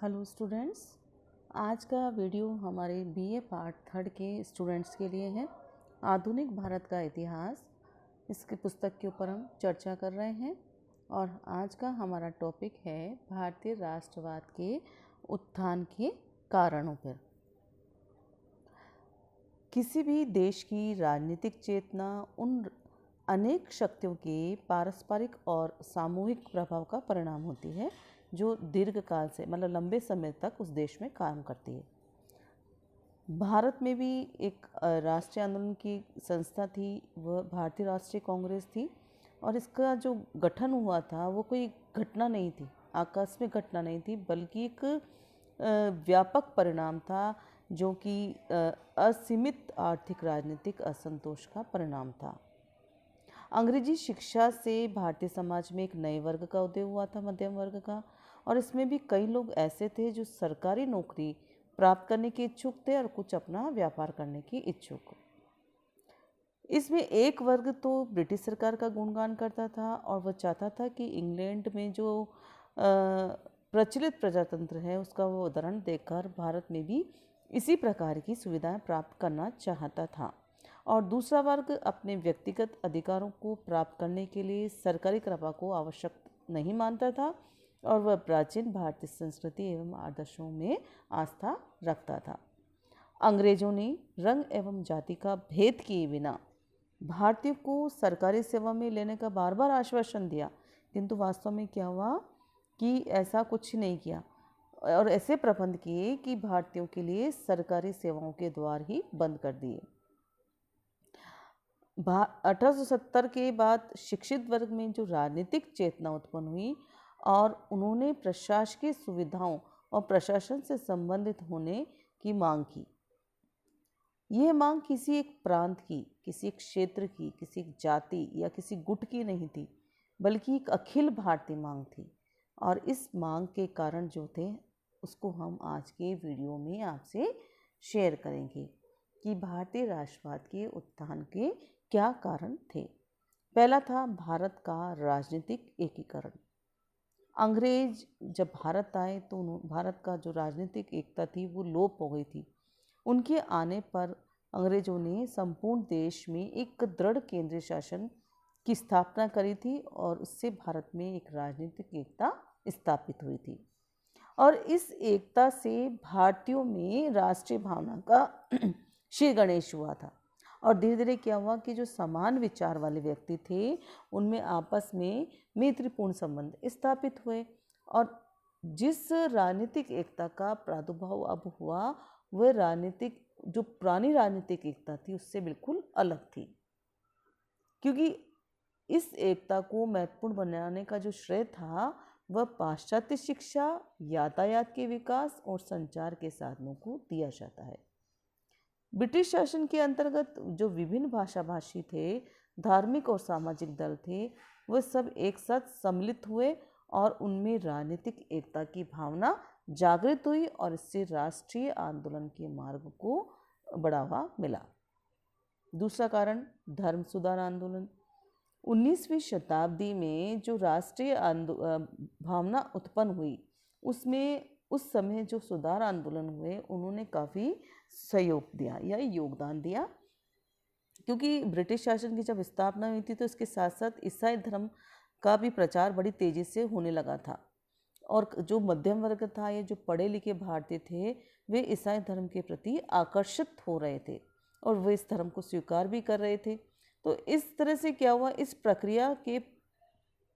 Hello students, आज का video हमारे बीए पार्ट 3 के स्टूडेंट्स के लिए है। आधुनिक भारत का इतिहास, इसके पुस्तक के ऊपर हम चर्चा कर रहे हैं और आज का हमारा टॉपिक है भारतीय राष्ट्रवाद के उत्थान के कारणों पर। किसी भी देश की राजनीतिक चेतना उन अनेक शक्तियों के पारस्परिक और सामूहिक प्रभाव का परिणाम होती है जो दीर्घकाल से मतलब लंबे समय तक उस देश में काम करती है। भारत में भी एक राष्ट्रीय आंदोलन की संस्था थी, वह भारतीय राष्ट्रीय कांग्रेस थी और इसका जो गठन हुआ था वो कोई घटना नहीं थी, आकस्मिक घटना नहीं थी, बल्कि एक व्यापक परिणाम था जो कि असीमित आर्थिक राजनीतिक असंतोष का परिणाम था। अंग्रेजी शिक्षा से भारतीय समाज में एक नए वर्ग का उदय हुआ था, मध्यम वर्ग का, और इसमें भी कई लोग ऐसे थे जो सरकारी नौकरी प्राप्त करने के इच्छुक थे और कुछ अपना व्यापार करने की इच्छुक। इसमें एक वर्ग तो ब्रिटिश सरकार का गुणगान करता था और वह चाहता था कि इंग्लैंड में जो प्रचलित प्रजातंत्र है उसका वो उदाहरण देखकर भारत में भी इसी प्रकार की सुविधाएं प्राप्त करना चाहता था। और दूसरा वर्ग अपने व्यक्तिगत अधिकारों को प्राप्त करने के लिए सरकारी कृपा को आवश्यक नहीं मानता था और वह प्राचीन भारतीय संस्कृति एवं आदर्शों में आस्था रखता था। अंग्रेजों ने रंग एवं जाति का भेद किए बिना भारतीयों को सरकारी सेवा में लेने का बार बार आश्वासन दिया, किंतु वास्तव में क्या हुआ कि ऐसा कुछ नहीं किया और ऐसे प्रबंध किए कि भारतीयों के लिए सरकारी सेवाओं के द्वार ही बंद कर दिए। 1870 के बाद शिक्षित वर्ग में जो राजनीतिक चेतना उत्पन्न हुई और उन्होंने प्रशासकीय सुविधाओं और प्रशासन से संबंधित होने की मांग की। यह मांग किसी एक प्रांत की, किसी एक क्षेत्र की, किसी एक जाति या किसी गुट की नहीं थी, बल्कि एक अखिल भारतीय मांग थी। और इस मांग के कारण जो थे उसको हम आज के वीडियो में आपसे शेयर करेंगे कि भारतीय राष्ट्रवाद के उत्थान के क्या कारण थे। पहला था भारत का राजनीतिक एकीकरण। अंग्रेज जब भारत आए तो भारत का जो राजनीतिक एकता थी वो लोप हो गई थी। उनके आने पर अंग्रेजों ने संपूर्ण देश में एक दृढ़ केंद्रीय शासन की स्थापना करी थी और उससे भारत में एक राजनीतिक एकता स्थापित हुई थी। और इस एकता से भारतीयों में राष्ट्रीय भावना का श्री गणेश हुआ था और धीरे धीरे क्या हुआ कि जो समान विचार वाले व्यक्ति थे उनमें आपस में मैत्रीपूर्ण संबंध स्थापित हुए और जिस राजनीतिक एकता का प्रादुर्भाव अब हुआ वह राजनीतिक जो पुरानी राजनीतिक एकता थी उससे बिल्कुल अलग थी, क्योंकि इस एकता को महत्वपूर्ण बनाने का जो श्रेय था वह पाश्चात्य शिक्षा, यातायात के विकास और संचार के साधनों को दिया जाता है। ब्रिटिश शासन के अंतर्गत जो विभिन्न भाषा भाषी थे, धार्मिक और सामाजिक दल थे, वह सब एक साथ सम्मिलित हुए और उनमें राजनीतिक एकता की भावना जागृत हुई और इससे राष्ट्रीय आंदोलन के मार्ग को बढ़ावा मिला। दूसरा कारण धर्म सुधार आंदोलन। 19वीं शताब्दी में जो राष्ट्रीय भावना उत्पन्न हुई उसमें उस समय जो सुधार आंदोलन हुए उन्होंने काफ़ी सहयोग दिया या योगदान दिया, क्योंकि ब्रिटिश शासन की जब स्थापना हुई थी तो इसके साथ साथ ईसाई धर्म का भी प्रचार बड़ी तेज़ी से होने लगा था और जो मध्यम वर्ग था या जो पढ़े लिखे भारतीय थे वे ईसाई धर्म के प्रति आकर्षित हो रहे थे और वे इस धर्म को स्वीकार भी कर रहे थे। तो इस तरह से क्या हुआ, इस प्रक्रिया के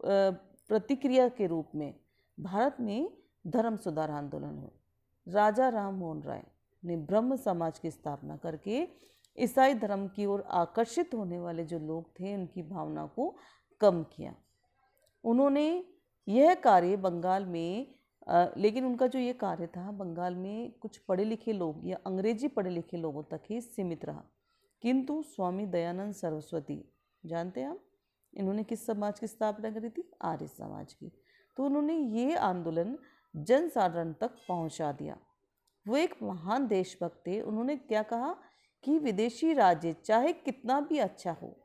प्रतिक्रिया के रूप में भारत में धर्म सुधार आंदोलन हुआ। राजा राम मोहन राय ने ब्रह्म समाज की स्थापना करके ईसाई धर्म की ओर आकर्षित होने वाले जो लोग थे उनकी भावना को कम किया। उन्होंने यह कार्य बंगाल में लेकिन उनका जो ये कार्य था बंगाल में कुछ पढ़े लिखे लोग या अंग्रेजी पढ़े लिखे लोगों तक ही सीमित रहा, किंतु स्वामी दयानंद सरस्वती जानते हैं आप, इन्होंने किस समाज की स्थापना करी थी? आर्य समाज की। तो उन्होंने ये आंदोलन जन साधारण तक पहुंचा दिया। वो एक महान देशभक्त थे। उन्होंने क्या कहा कि विदेशी राज्य चाहे कितना भी अच्छा हो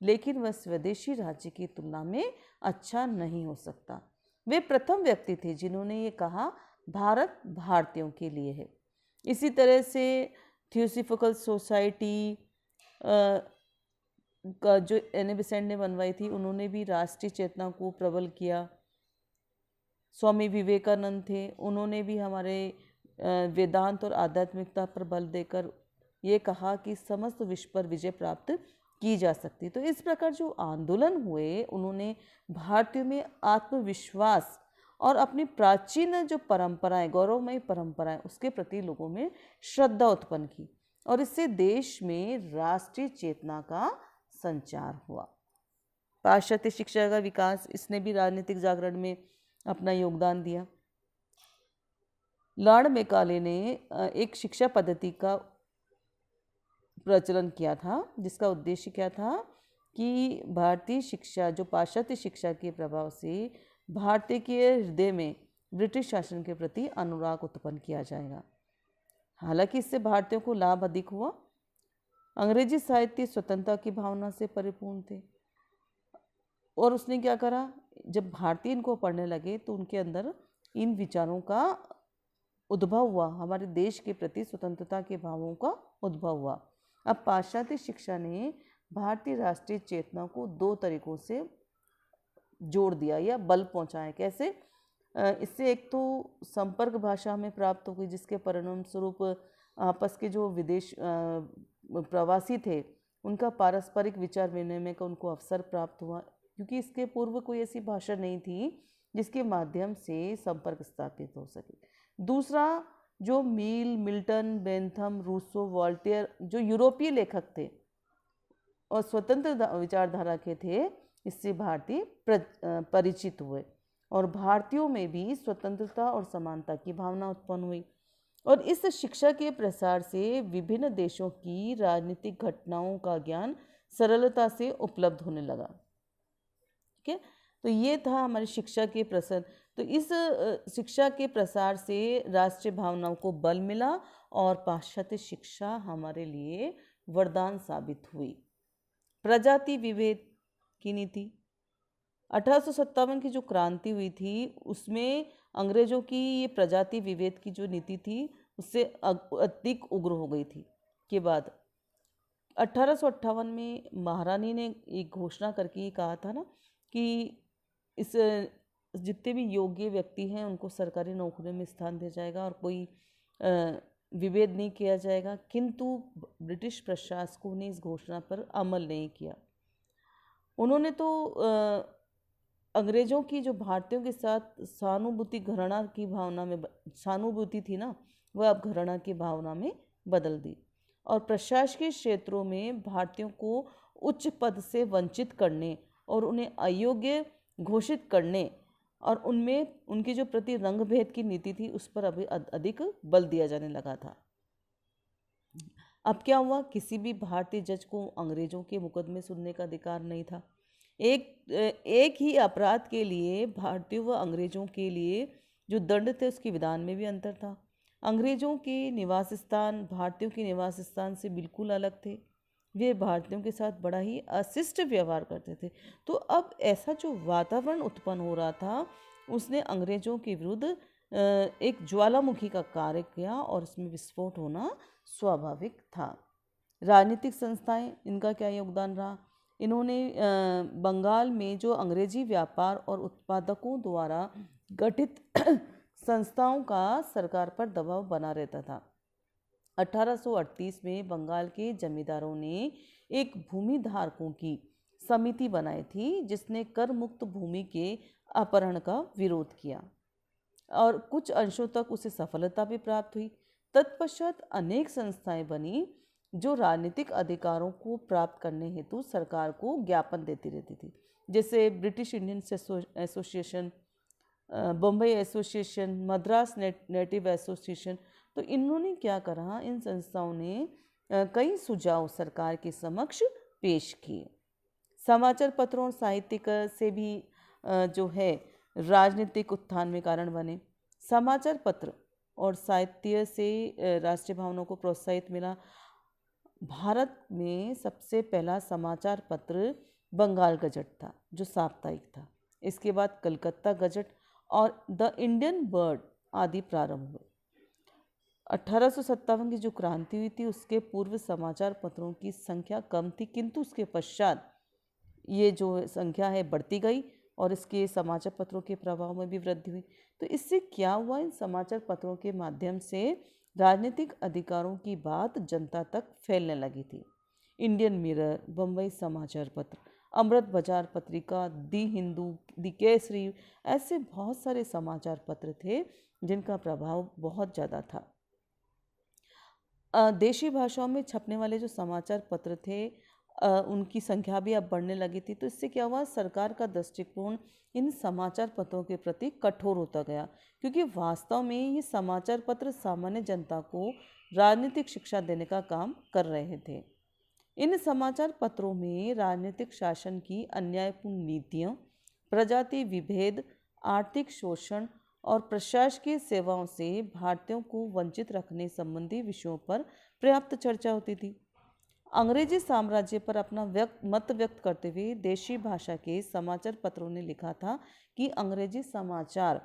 लेकिन वह स्वदेशी राज्य की तुलना में अच्छा नहीं हो सकता। वे प्रथम व्यक्ति थे जिन्होंने ये कहा भारत भारतीयों के लिए है। इसी तरह से थियोसॉफिकल सोसाइटी का जो एनी बेसेंट ने बनवाई थी, उन्होंने भी राष्ट्रीय चेतना को प्रबल किया। स्वामी विवेकानंद थे, उन्होंने भी हमारे वेदांत और आध्यात्मिकता पर बल देकर ये कहा कि समस्त विश्व पर विजय प्राप्त की जा सकती। तो इस प्रकार जो आंदोलन हुए, उन्होंने भारतीयों में आत्मविश्वास और अपनी प्राचीन जो परंपराएं, गौरवमयी परंपराएं, उसके प्रति लोगों में श्रद्धा उत्पन्न की और इससे देश में राष्ट्रीय चेतना का संचार हुआ। पाश्चात्य शिक्षा का विकास, इसने भी राजनीतिक जागरण में अपना योगदान दिया। लॉर्ड मैकाले ने एक शिक्षा पद्धति का प्रचलन किया था, जिसका उद्देश्य क्या था कि भारतीय शिक्षा, जो पाश्चात्य शिक्षा के प्रभाव से भारतीय के हृदय में ब्रिटिश शासन के प्रति अनुराग उत्पन्न किया जाएगा। हालांकि इससे भारतीयों को लाभ अधिक हुआ। अंग्रेजी साहित्य स्वतंत्रता की भावना से परिपूर्ण थे और उसने क्या करा, जब भारतीय इनको पढ़ने लगे तो उनके अंदर इन विचारों का उद्भव हुआ, हमारे देश के प्रति स्वतंत्रता के भावों का उद्भव हुआ। अब पाश्चात्य शिक्षा ने भारतीय राष्ट्रीय चेतना को दो तरीकों से जोड़ दिया या बल पहुंचाया। कैसे? इससे एक तो संपर्क भाषा में प्राप्त हो गई, जिसके परिणाम स्वरूप आपस के जो विदेश प्रवासी थे, उनका पारस्परिक विचार विनिमय का उनको अवसर प्राप्त हुआ, क्योंकि इसके पूर्व कोई ऐसी भाषा नहीं थी जिसके माध्यम से संपर्क स्थापित हो सके। दूसरा, जो मिल्टन, बेंथम, रूसो, वॉल्टेयर, जो यूरोपीय लेखक थे और स्वतंत्र विचारधारा के थे, इससे भारतीय परिचित हुए और भारतीयों में भी स्वतंत्रता और समानता की भावना उत्पन्न हुई। और इस शिक्षा के प्रसार से विभिन्न देशों की राजनीतिक घटनाओं का ज्ञान सरलता से उपलब्ध होने लगा। ठीक है, तो ये था हमारी शिक्षा के प्रसार। तो इस शिक्षा के प्रसार से राष्ट्रीय भावनाओं को बल मिला और पाश्चात्य शिक्षा हमारे लिए वरदान साबित हुई। प्रजाति विभेद की नीति, 1857 की जो क्रांति हुई थी, उसमें अंग्रेजों की ये प्रजाति विभेद की जो नीति थी, उससे अधिक उग्र हो गई थी। के बाद 1858 में महारानी ने एक घोषणा करके ये कहा था ना कि इस जितने भी योग्य व्यक्ति हैं उनको सरकारी नौकरी में स्थान दिया जाएगा और कोई विभेद नहीं किया जाएगा। किंतु ब्रिटिश प्रशासकों ने इस घोषणा पर अमल नहीं किया। उन्होंने तो अंग्रेजों की जो भारतीयों के साथ सहानुभूति घृणा की भावना में, सहानुभूति थी ना, वह अब घृणा की भावना में बदल दी और प्रशासकीय क्षेत्रों में भारतीयों को उच्च पद से वंचित करने और उन्हें अयोग्य घोषित करने और उनमें उनकी जो प्रति रंग भेद की नीति थी, उस पर अभी अधिक बल दिया जाने लगा था। अब क्या हुआ, किसी भी भारतीय जज को अंग्रेजों के मुकदमे सुनने का अधिकार नहीं था। एक ही अपराध के लिए भारतीयों व अंग्रेजों के लिए जो दंड थे, उसके विधान में भी अंतर था। अंग्रेजों के निवास स्थान भारतीयों के निवास स्थान से बिल्कुल अलग थे। वे भारतीयों के साथ बड़ा ही अशिष्ट व्यवहार करते थे। तो अब ऐसा जो वातावरण उत्पन्न हो रहा था, उसने अंग्रेजों के विरुद्ध एक ज्वालामुखी का कार्य किया और इसमें विस्फोट होना स्वाभाविक था। राजनीतिक संस्थाएं, इनका क्या योगदान रहा? इन्होंने बंगाल में जो अंग्रेजी व्यापार और उत्पादकों द्वारा गठित संस्थाओं का सरकार पर दबाव बना रहता था। 1838 में बंगाल के जमींदारों ने एक भूमि धारकों की समिति बनाई थी, जिसने कर मुक्त भूमि के अपहरण का विरोध किया और कुछ अंशों तक उसे सफलता भी प्राप्त हुई। तत्पश्चात अनेक संस्थाएं बनी जो राजनीतिक अधिकारों को प्राप्त करने हेतु सरकार को ज्ञापन देती रहती थी, जैसे British Indian association, Bombay association, Madras native association. तो इन्होंने क्या करा, इन संस्थाओं ने कई सुझाव सरकार के समक्ष पेश किए। समाचार पत्रों और साहित्य से भी जो है राजनीतिक उत्थान में कारण बने। समाचार पत्र और साहित्य से राष्ट्रीय भावनाओं को प्रोत्साहित मिला। भारत में सबसे पहला समाचार पत्र बंगाल गजट था, जो साप्ताहिक था। इसके बाद कलकत्ता गजट और द इंडियन बर्ड आदि प्रारंभ हुए। 1857 की जो क्रांति हुई थी उसके पूर्व समाचार पत्रों की संख्या कम थी, किंतु उसके पश्चात ये जो संख्या है बढ़ती गई और इसके समाचार पत्रों के प्रभाव में भी वृद्धि हुई। तो इससे क्या हुआ, इन समाचार पत्रों के माध्यम से राजनीतिक अधिकारों की बात जनता तक फैलने लगी थी। इंडियन मिरर, बम्बई समाचार पत्र, अमृत बाजार पत्रिका, दी हिंदू, दी केसरी, ऐसे बहुत सारे समाचार पत्र थे जिनका प्रभाव बहुत ज़्यादा था। देशी भाषाओं में छपने वाले जो समाचार पत्र थे उनकी संख्या भी अब बढ़ने लगी थी। तो इससे क्या हुआ, सरकार का दृष्टिकोण इन समाचार पत्रों के प्रति कठोर होता गया, क्योंकि वास्तव में ये समाचार पत्र सामान्य जनता को राजनीतिक शिक्षा देने का काम कर रहे थे। इन समाचार पत्रों में राजनीतिक शासन की अन्यायपूर्ण नीतियों, प्रजाति विभेद, आर्थिक शोषण और प्रशासकीय सेवाओं से भारतीयों को वंचित रखने संबंधी विषयों पर पर्याप्त चर्चा होती थी। अंग्रेजी साम्राज्य पर अपना मत व्यक्त करते हुए देशी भाषा के समाचार पत्रों ने लिखा था कि अंग्रेजी समाचार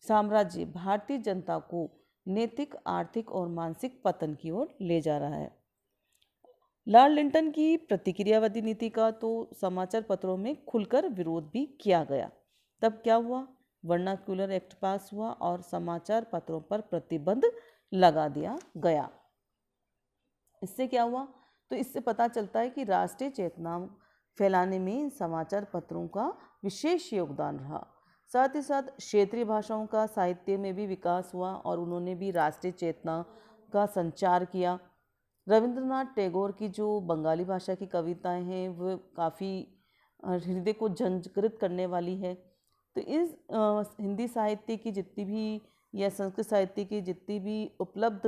साम्राज्य भारतीय जनता को नैतिक, आर्थिक और मानसिक पतन की ओर ले जा रहा है। लॉर्ड लिंटन की प्रतिक्रियावादी नीति का तो समाचार पत्रों में खुलकर विरोध भी किया गया। तब क्या हुआ, वर्नाक्यूलर एक्ट पास हुआ और समाचार पत्रों पर प्रतिबंध लगा दिया गया। इससे क्या हुआ, तो इससे पता चलता है कि राष्ट्रीय चेतना फैलाने में समाचार पत्रों का विशेष योगदान रहा। साथ ही साथ क्षेत्रीय भाषाओं का साहित्य में भी विकास हुआ और उन्होंने भी राष्ट्रीय चेतना का संचार किया। रविंद्रनाथ टैगोर की जो बंगाली भाषा की कविताएं हैं वो काफ़ी हृदय को झंझकृत करने वाली है। तो इस हिंदी साहित्य की जितनी भी या संस्कृत साहित्य की जितनी भी उपलब्ध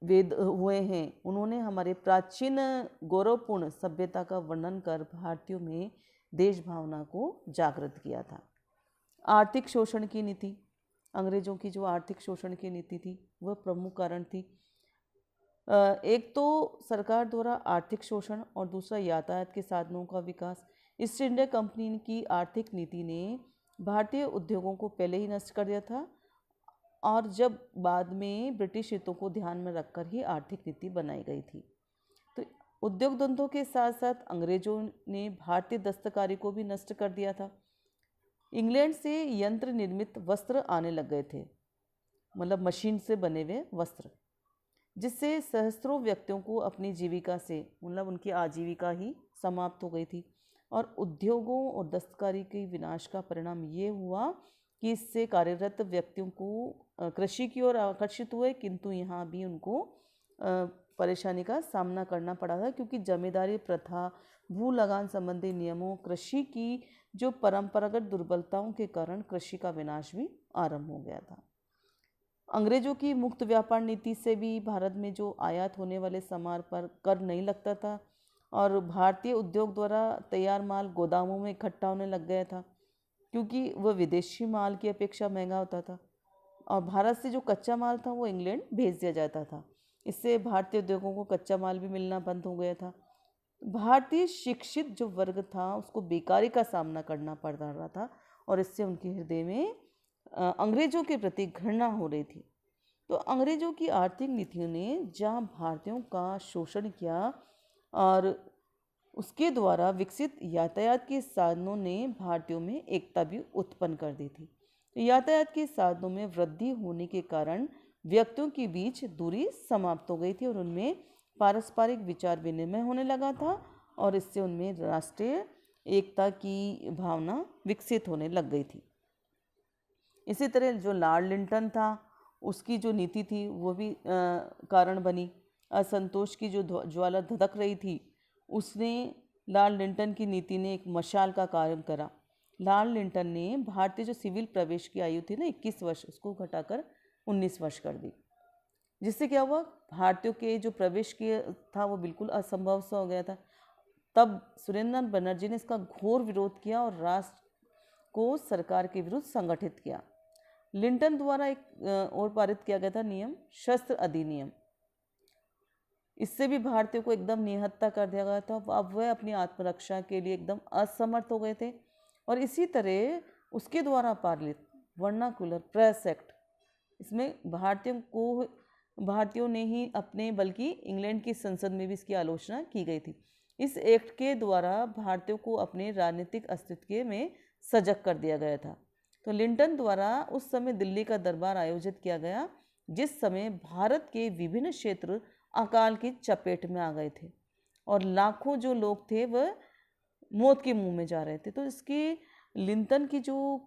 वेद हुए हैं, उन्होंने हमारे प्राचीन गौरवपूर्ण सभ्यता का वर्णन कर भारतीयों में देश भावना को जागृत किया था। आर्थिक शोषण की नीति, अंग्रेजों की जो आर्थिक शोषण की नीति थी वह प्रमुख कारण थी। एक तो सरकार द्वारा आर्थिक शोषण और दूसरा यातायात के साधनों का विकास। ईस्ट इंडिया कंपनी की आर्थिक नीति ने भारतीय उद्योगों को पहले ही नष्ट कर दिया था और जब बाद में ब्रिटिश हितों को ध्यान में रखकर ही आर्थिक नीति बनाई गई थी। तो उद्योग धंधों के साथ साथ अंग्रेजों ने भारतीय दस्तकारी को भी नष्ट कर दिया था। इंग्लैंड से यंत्र निर्मित वस्त्र आने लग गए थे, मतलब मशीन से बने हुए वस्त्र, जिससे सहस्त्रों व्यक्तियों को अपनी जीविका से, मतलब उनकी आजीविका ही समाप्त हो गई थी। और उद्योगों और दस्तकारी के विनाश का परिणाम ये हुआ कि इससे कार्यरत व्यक्तियों को कृषि की ओर आकर्षित हुए, किंतु यहाँ भी उनको परेशानी का सामना करना पड़ा था, क्योंकि जमींदारी प्रथा, भू लगान संबंधी नियमों, कृषि की जो परंपरागत दुर्बलताओं के कारण कृषि का विनाश भी आरंभ हो गया था। अंग्रेजों की मुक्त व्यापार नीति से भी भारत में जो आयात होने वाले सामान पर कर नहीं लगता था और भारतीय उद्योग द्वारा तैयार माल गोदामों में इकट्ठा होने लग गया था, क्योंकि वह विदेशी माल की अपेक्षा महंगा होता था और भारत से जो कच्चा माल था वो इंग्लैंड भेज दिया जाता था। इससे भारतीय उद्योगों को कच्चा माल भी मिलना बंद हो गया था। भारतीय शिक्षित जो वर्ग था उसको बेकारी का सामना करना पड़ रहा था और इससे उनके हृदय में अंग्रेजों के प्रति घृणा हो रही थी। तो अंग्रेजों की आर्थिक नीतियों ने जहाँ भारतीयों का शोषण किया और उसके द्वारा विकसित यातायात के साधनों ने भारतीयों में एकता भी उत्पन्न कर दी थी। तो यातायात के साधनों में वृद्धि होने के कारण व्यक्तियों के बीच दूरी समाप्त हो गई थी और उनमें पारस्परिक विचार विनिमय होने लगा था और इससे उनमें राष्ट्रीय एकता की भावना विकसित होने लग गई थी। इसी तरह जो लॉर्ड लिंटन था उसकी जो नीति थी वो भी कारण बनी। असंतोष की जो ज्वाला धधक रही थी उसने लॉर्ड लिंटन की नीति ने एक मशाल का कार्य करा। लॉर्ड लिंटन ने भारतीय जो सिविल प्रवेश की आयु थी ना 21 वर्ष, उसको घटाकर 19 वर्ष कर दी, जिससे क्या हुआ, भारतीयों के जो प्रवेश किया था वो बिल्कुल असंभव सा हो गया था। तब सुरेंद्रनाथ बनर्जी ने इसका घोर विरोध किया और राष्ट्र को सरकार के विरुद्ध संगठित किया। लिंटन द्वारा एक और पारित किया गया था नियम, शस्त्र अधिनियम। इससे भी भारतीयों को एकदम निहत्ता कर दिया गया था। अब वह अपनी आत्मरक्षा के लिए एकदम असमर्थ हो गए थे और इसी तरह उसके द्वारा पारित वर्नाकुलर प्रेस एक्ट, इसमें भारतीयों ने ही अपने बल्कि इंग्लैंड की संसद में भी इसकी आलोचना की गई थी। इस एक्ट के द्वारा भारतीयों को अपने राजनीतिक अस्तित्व में सजग कर दिया गया था। तो लिंटन द्वारा उस समय दिल्ली का दरबार आयोजित किया गया, जिस समय भारत के विभिन्न क्षेत्र अकाल की चपेट में आ गए थे और लाखों जो लोग थे वह मौत के मुंह में जा रहे थे। तो इसकी लिंटन की जो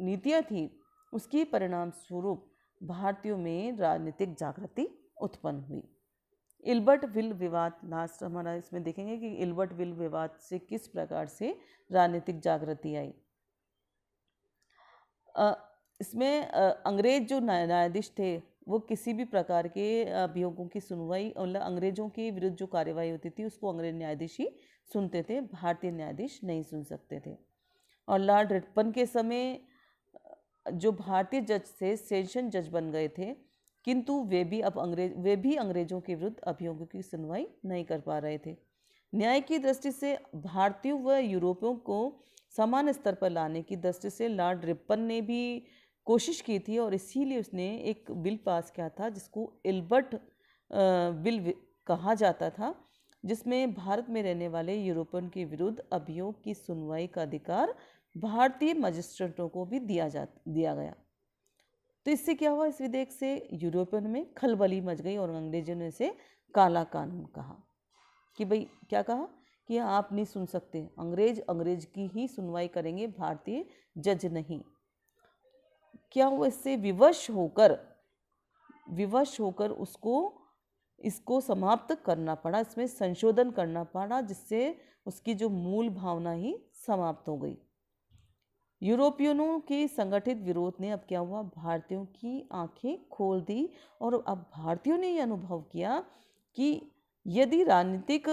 नीतियाँ थी, उसकी परिणाम स्वरूप भारतीयों में राजनीतिक जागृति उत्पन्न हुई। इल्बर्ट विल विवाद, लास्ट हमारा इसमें देखेंगे कि इल्बर्ट विल विवाद से किस प्रकार से राजनीतिक जागृति आई। इसमें अंग्रेज जो न्यायाधीश थे वो किसी भी प्रकार के अभियोगों की सुनवाई, मतलब अंग्रेजों के विरुद्ध जो कार्यवाही होती थी उसको अंग्रेज न्यायाधीश ही सुनते थे, भारतीय न्यायाधीश नहीं सुन सकते थे। और लॉर्ड रिपन के समय जो भारतीय जज थे सेशन जज बन गए थे, किंतु वे भी अंग्रेजों के विरुद्ध अभियोगों की सुनवाई नहीं कर पा रहे थे। न्याय की दृष्टि से भारतीयों व यूरोपियों को समान स्तर पर लाने की दृष्टि से लॉर्ड रिपन ने भी कोशिश की थी और इसीलिए उसने एक बिल पास किया था जिसको इल्बर्ट बिल कहा जाता था, जिसमें भारत में रहने वाले यूरोपियन के विरुद्ध अभियोग की सुनवाई का अधिकार भारतीय मजिस्ट्रेटों को भी दिया गया। तो इससे क्या हुआ, इस विधेयक से यूरोपियन में खलबली मच गई और अंग्रेजों ने इसे काला कानून कहा कि भाई क्या कहा कि आप नहीं सुन सकते, अंग्रेज की ही सुनवाई करेंगे, भारतीय जज नहीं। क्या हुआ, इससे विवश होकर इसको समाप्त करना पड़ा, इसमें संशोधन करना पड़ा, जिससे उसकी जो मूल भावना ही समाप्त हो गई। यूरोपियनों के संगठित विरोध ने अब क्या हुआ, भारतीयों की आंखें खोल दी और अब भारतीयों ने यह अनुभव किया कि यदि राजनीतिक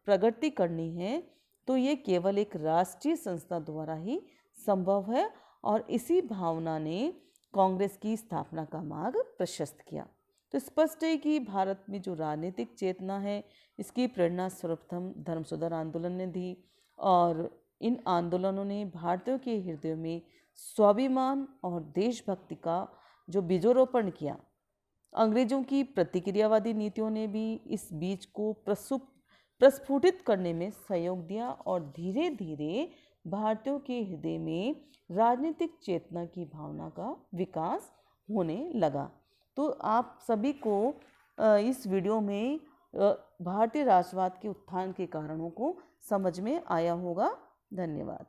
प्रगति करनी है तो ये केवल एक राष्ट्रीय संस्था द्वारा ही संभव है, और इसी भावना ने कांग्रेस की स्थापना का मार्ग प्रशस्त किया। तो स्पष्ट है कि भारत में जो राजनीतिक चेतना है, इसकी प्रेरणा सर्वप्रथम धर्म सुधार आंदोलन ने दी, और इन आंदोलनों ने भारतीयों के हृदय में स्वाभिमान और देशभक्ति का जो बीजोरोपण किया। अंग्रेजों की प्रतिक्रियावादी नीतियों ने भी इस बीज को प्रस्फुटित करने में सहयोग दिया और धीरे धीरे भारतीयों के हृदय में राजनीतिक चेतना की भावना का विकास होने लगा। तो आप सभी को इस वीडियो में भारतीय राष्ट्रवाद के उत्थान के कारणों को समझ में आया होगा। धन्यवाद।